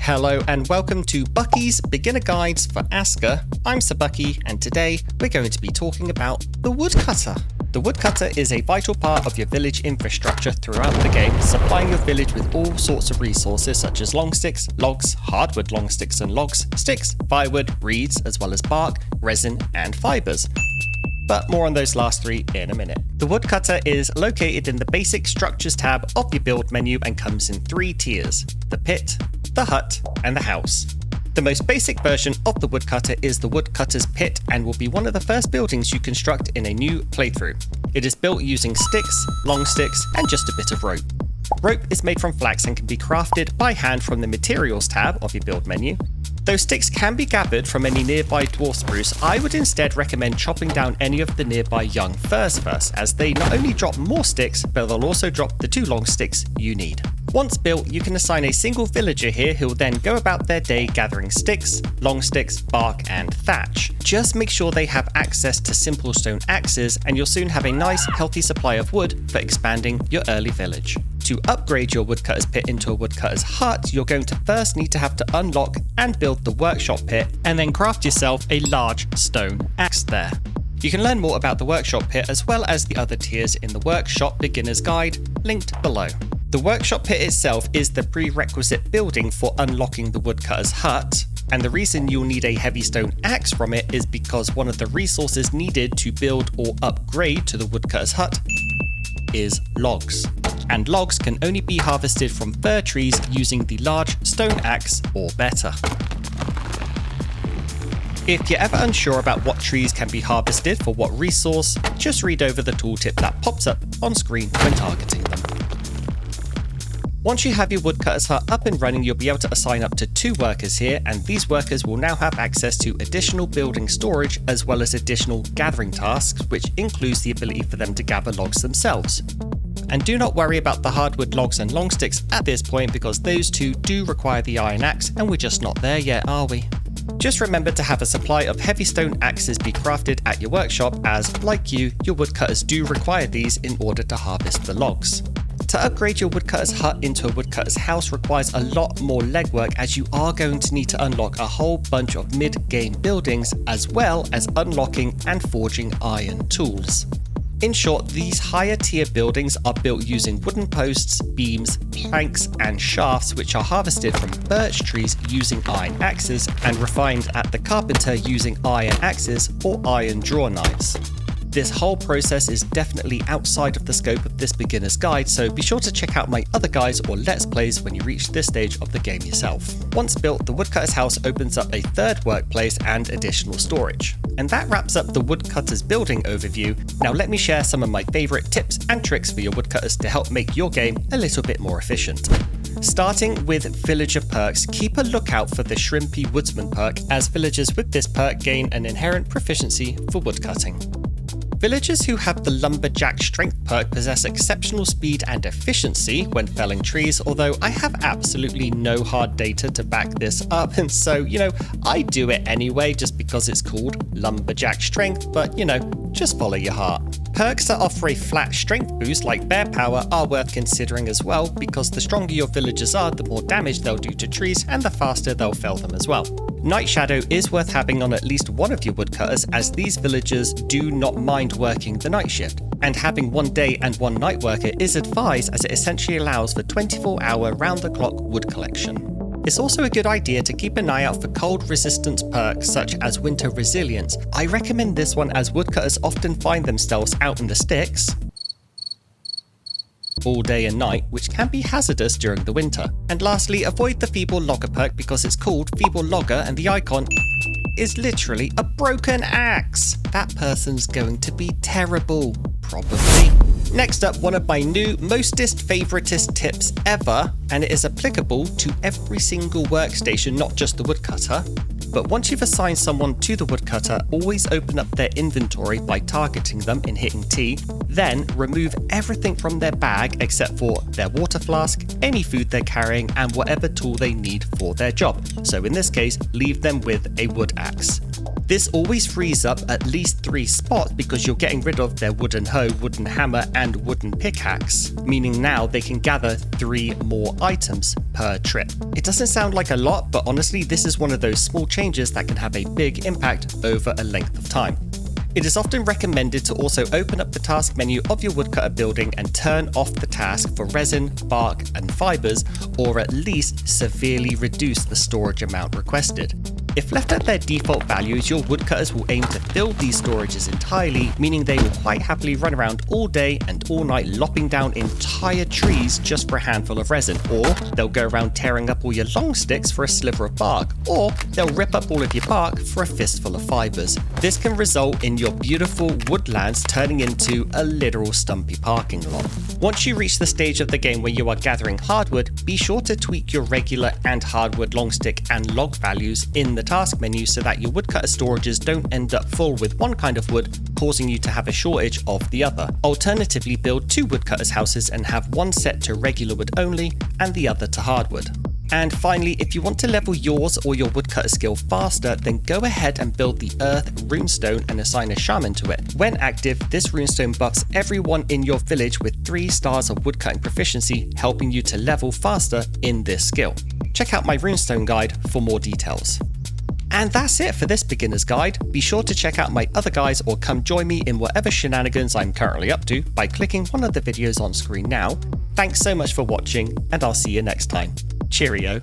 Hello and welcome to Bucky's Beginner Guides for Asker. I'm Sir Bucky and today we're going to be talking about the Woodcutter. The Woodcutter is a vital part of your village infrastructure throughout the game, supplying your village with all sorts of resources such as long sticks, logs, hardwood long sticks and logs, sticks, firewood, reeds, as well as bark, resin and fibres. But more on those last three in a minute. The Woodcutter is located in the Basic Structures tab of your build menu and comes in three tiers: the pit, the hut, and the house. The most basic version of the Woodcutter is the Woodcutter's Pit and will be one of the first buildings you construct in a new playthrough. It is built using sticks, long sticks, and just a bit of rope. Rope is made from flax and can be crafted by hand from the Materials tab of your build menu. Though sticks can be gathered from any nearby dwarf spruce, I would instead recommend chopping down any of the nearby young firs first, as they not only drop more sticks, but they'll also drop the two long sticks you need. Once built, you can assign a single villager here who will then go about their day gathering sticks, long sticks, bark, and thatch. Just make sure they have access to simple stone axes, and you'll soon have a nice, healthy supply of wood for expanding your early village. To upgrade your Woodcutter's Pit into a Woodcutter's Hut, you're going to first need to have to unlock and build the workshop pit, and then craft yourself a large stone axe there. You can learn more about the workshop pit as well as the other tiers in the Workshop Beginner's Guide, linked below. The workshop pit itself is the prerequisite building for unlocking the Woodcutter's Hut, and the reason you'll need a heavy stone axe from it is because one of the resources needed to build or upgrade to the Woodcutter's Hut is logs. And logs can only be harvested from fir trees using the large stone axe or better. If you're ever unsure about what trees can be harvested for what resource, just read over the tooltip that pops up on screen when targeting them. Once you have your Woodcutter's Hut up and running, you'll be able to assign up to 2 workers here, and these workers will now have access to additional building storage as well as additional gathering tasks, which includes the ability for them to gather logs themselves. And do not worry about the hardwood logs and long sticks at this point, because those two do require the iron axe, and we're just not there yet, are we? Just remember to have a supply of heavy stone axes be crafted at your workshop, as, like you, your woodcutters do require these in order to harvest the logs. To upgrade your Woodcutter's Hut into a Woodcutter's House requires a lot more legwork, as you are going to need to unlock a whole bunch of mid-game buildings, as well as unlocking and forging iron tools. In short, these higher tier buildings are built using wooden posts, beams, planks, and shafts, which are harvested from birch trees using iron axes and refined at the carpenter using iron axes or iron draw knives. This whole process is definitely outside of the scope of this beginner's guide, so be sure to check out my other guides or let's plays when you reach this stage of the game yourself. Once built, the Woodcutter's House opens up a third workplace and additional storage. And that wraps up the Woodcutter's building overview. Now let me share some of my favourite tips and tricks for your woodcutters to help make your game a little bit more efficient. Starting with villager perks, keep a lookout for the Shrimpy Woodsman perk, as villagers with this perk gain an inherent proficiency for woodcutting. Villagers who have the Lumberjack Strength perk possess exceptional speed and efficiency when felling trees, although I have absolutely no hard data to back this up, and so, I do it anyway just because it's called Lumberjack Strength, but, just follow your heart. Perks that offer a flat strength boost like Bear Power are worth considering as well, because the stronger your villagers are, the more damage they'll do to trees and the faster they'll fell them as well. Night Shadow is worth having on at least one of your woodcutters, as these villagers do not mind working the night shift, and having one day and one night worker is advised, as it essentially allows for 24-hour round-the-clock wood collection. It's also a good idea to keep an eye out for cold resistance perks such as Winter Resilience. I recommend this one, as woodcutters often find themselves out in the sticks all day and night, which can be hazardous during the winter. And lastly, avoid the Feeble Logger perk, because it's called Feeble Logger and the icon is literally a broken axe. That person's going to be terrible, probably. Next up, one of my new mostest favoritist tips ever, and it is applicable to every single workstation, not just the woodcutter. But once you've assigned someone to the woodcutter, always open up their inventory by targeting them and hitting T, then remove everything from their bag except for their water flask, any food they're carrying, and whatever tool they need for their job. So in this case, leave them with a wood axe. This always frees up at least 3 spots because you're getting rid of their wooden hoe, wooden hammer, and wooden pickaxe, meaning now they can gather 3 more items per trip. It doesn't sound like a lot, but honestly, this is one of those small changes that can have a big impact over a length of time. It is often recommended to also open up the task menu of your woodcutter building and turn off the task for resin, bark, and fibers, or at least severely reduce the storage amount requested. If left at their default values, your woodcutters will aim to fill these storages entirely, meaning they will quite happily run around all day and all night lopping down entire trees just for a handful of resin, or they'll go around tearing up all your long sticks for a sliver of bark, or they'll rip up all of your bark for a fistful of fibers. This can result in your beautiful woodlands turning into a literal stumpy parking lot. Once you reach the stage of the game where you are gathering hardwood, be sure to tweak your regular and hardwood long stick and log values in the task menu so that your woodcutter storages don't end up full with one kind of wood, causing you to have a shortage of the other. Alternatively, build 2 woodcutters houses and have one set to regular wood only and the other to hardwood. And finally, if you want to level yours or your woodcutter skill faster, then go ahead and build the Earth runestone and assign a shaman to it. When active, this runestone buffs everyone in your village with 3 stars of woodcutting proficiency, helping you to level faster in this skill. Check out my runestone guide for more details. And that's it for this beginner's guide. Be sure to check out my other guides or come join me in whatever shenanigans I'm currently up to by clicking one of the videos on screen now. Thanks so much for watching, and I'll see you next time. Cheerio.